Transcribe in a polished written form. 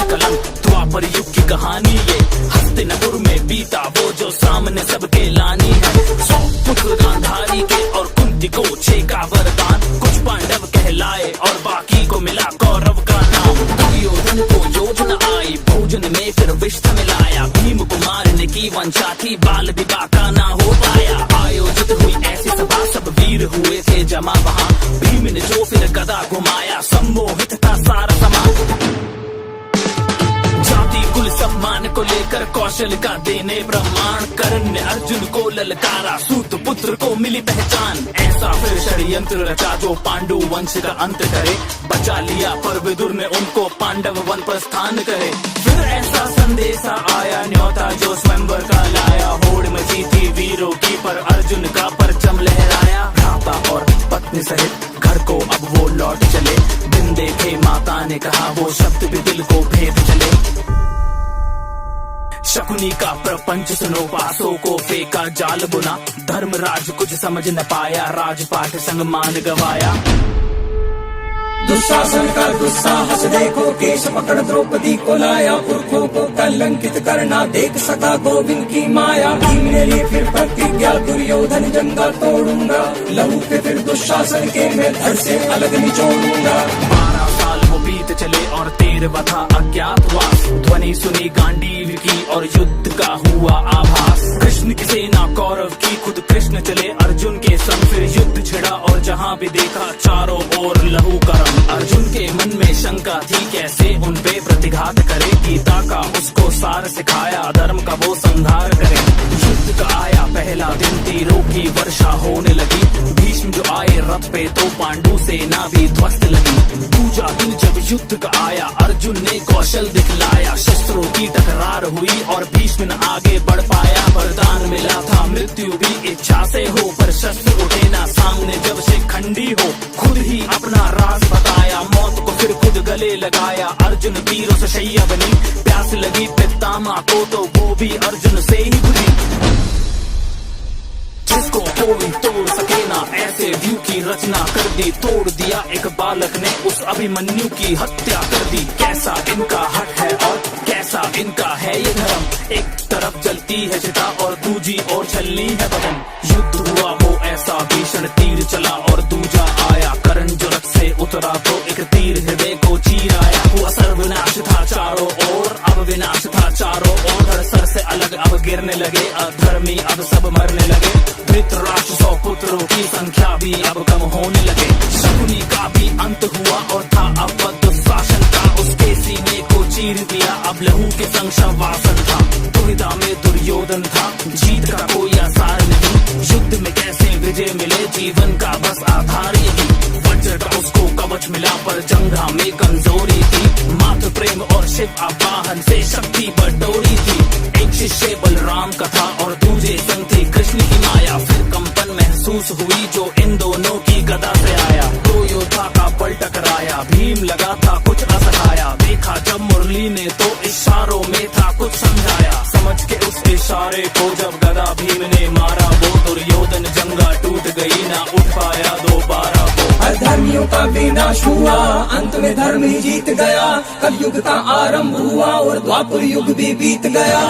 कलंक। द्वापर युग की कहानी ये हस्तिनापुर में बीता, वो जो सामने सबके लानी है। 100 पुत्र गांधारी के और कुंती को 6 का वरदान। कुछ पांडव कहलाए और बाकी को मिला कौरव का नाम। दुर्योधन को योजना आई, भोजन में फिर विष्ठा मिलाया। भीम को मारने की वंशा थी, बाल विवाह का ना हो पाया। आयोजित हुई ऐसी सभा, सब वीर हुए थे जमा वहाँ। भीम ने जो फिर गदा घुमाया, सम्मोहित था सारा समाज। जाति कुल सम्मान को लेकर कौशल का देने प्रमाण। कर्ण ने अर्जुन को ललकारा, सूत पुत्र को मिली पहचान। ऐसा फिर षड्यंत्र रचा जो पांडु वंश का अंत करे। बचा लिया पर विदुर ने उनको पांडव वन पर स्थान करे। फिर ऐसा संदेशा आया न्योता जो स्वयंवर का लाया। होड़ मची थी वीरों की पर अर्जुन का परचम लहराया। भ्राता और पत्नी सहित घर को अब वो लौट चले। दिन देखे माता ने कहा, वो शब्द भी दिल को भेद चले। शकुनी का प्रपंच सुनो, पासों को फेंका जाल बुना। धर्मराज कुछ समझ न पाया, राजपाट संग मान गवाया। दुशासन का दुस्साहस देखो, केश पकड़ द्रौपदी को लाया। पुरखों को कलंकित करना देख सका गोविंद की माया। भीम ने ली फिर प्रतिज्ञा, दुर्योधन जंगा तोड़ूंगा। लहू पे फिर दुशासन के मैं धड़ से अलग निचोड़ूंगा। 12 साल वो बीत चले और 13वां था अज्ञातवास। ध्वनि सुनी गांडीव की और युद्ध का हुआ आभास। कृष्ण की सेना कौरव की, खुद कृष्ण चले अर्जुन के संग। फिर युद्ध छिड़ा और जहाँ भी देखा चारों ओर लहू का रंग। अर्जुन के मन में शंका थी, कैसे उन पे प्रतिघात करे। गीता का उसको सार सिखाया, धर्म का वो संहार करे। युद्ध का आया पहला दिन, तीरों की वर्षा होने लगी। भीष्म जो आए रथ पे तो पांडु सेना भी ध्वस्त लगी। दूजा दिन जब युद्ध का आया, अर्जुन ने कौशल दिखलाया। शस्त्रों की टकरार हुई और भीष्म न आगे बढ़ पाया। वरदान मिला था मृत्यु भी इच्छा से हो, पर शस्त्र उठे ना सामने जब शिखंडी हो। खुद ही अपना राज बताया, मौत को फिर खुद गले लगाया। अर्जुन तीरों से शैया बनी, प्यास लगी पितामह को तो वो भी अर्जुन से ही बुझी। जिसको कोई तोड़ सके ना, ऐसे व्यू की रचना कर दी। तोड़ दिया एक बालक ने उस अभिमन्यु की हत्या कर दी। कैसा इनका हट है और कैसा इनका है ये धर्म। एक तरफ जलती है चिता और दूजी ओर छलनी है बदन। युद्ध हुआ वो ऐसा भीषण, तीर चला और दूजा आया। कर्ण जो रथ से उतरा तो एक तीर हृदय को चीराया। हुआ सर्वनाश था चारों ओर, अब विनाश था चारों ओर। धड़ सर से अलग अब गिरने लगे, अधर्मी अब सब मरने लगे। धृतराष्ट्र 100 पुत्रों की संख्या भी अब कम होने लगे। शकुनी का भी अंत हुआ और था अब दुशासन का। उसके सीने को चीर दिया, अब लहू के संग शववासन था। दुविधा में दुर्योधन था, जीत का कोई आसार नहीं। युद्ध में कैसे विजय मिले, जीवन का बस आधार यही। वज्र का उसको कवच मिला पर जंघा में कमजोरी थी। मातृ प्रेम और शिव आवाहन से शक्ति बटोरी थी। एक शिष्य बलराम का था और दूजे संग थी कृष्ण की माया। फिर कंपन महसूस हुई जो इन दोनों की गदा से आया। दो योद्धा का बल टकराया, भीम लगा था कुछ असहाया। देखा जब मुरली ने तो इशारों में था कुछ समझाया। समझ के उस इशारे को जब गदा भीम ने मारा, वो दुर्योधन जंगा टूट गई, ना उठ पाया दोबारा वो। अधर्मियों का विनाश हुआ, अंत में धर्म ही जीत गया। कलयुग का आरंभ हुआ और द्वापर युग भी बीत गया।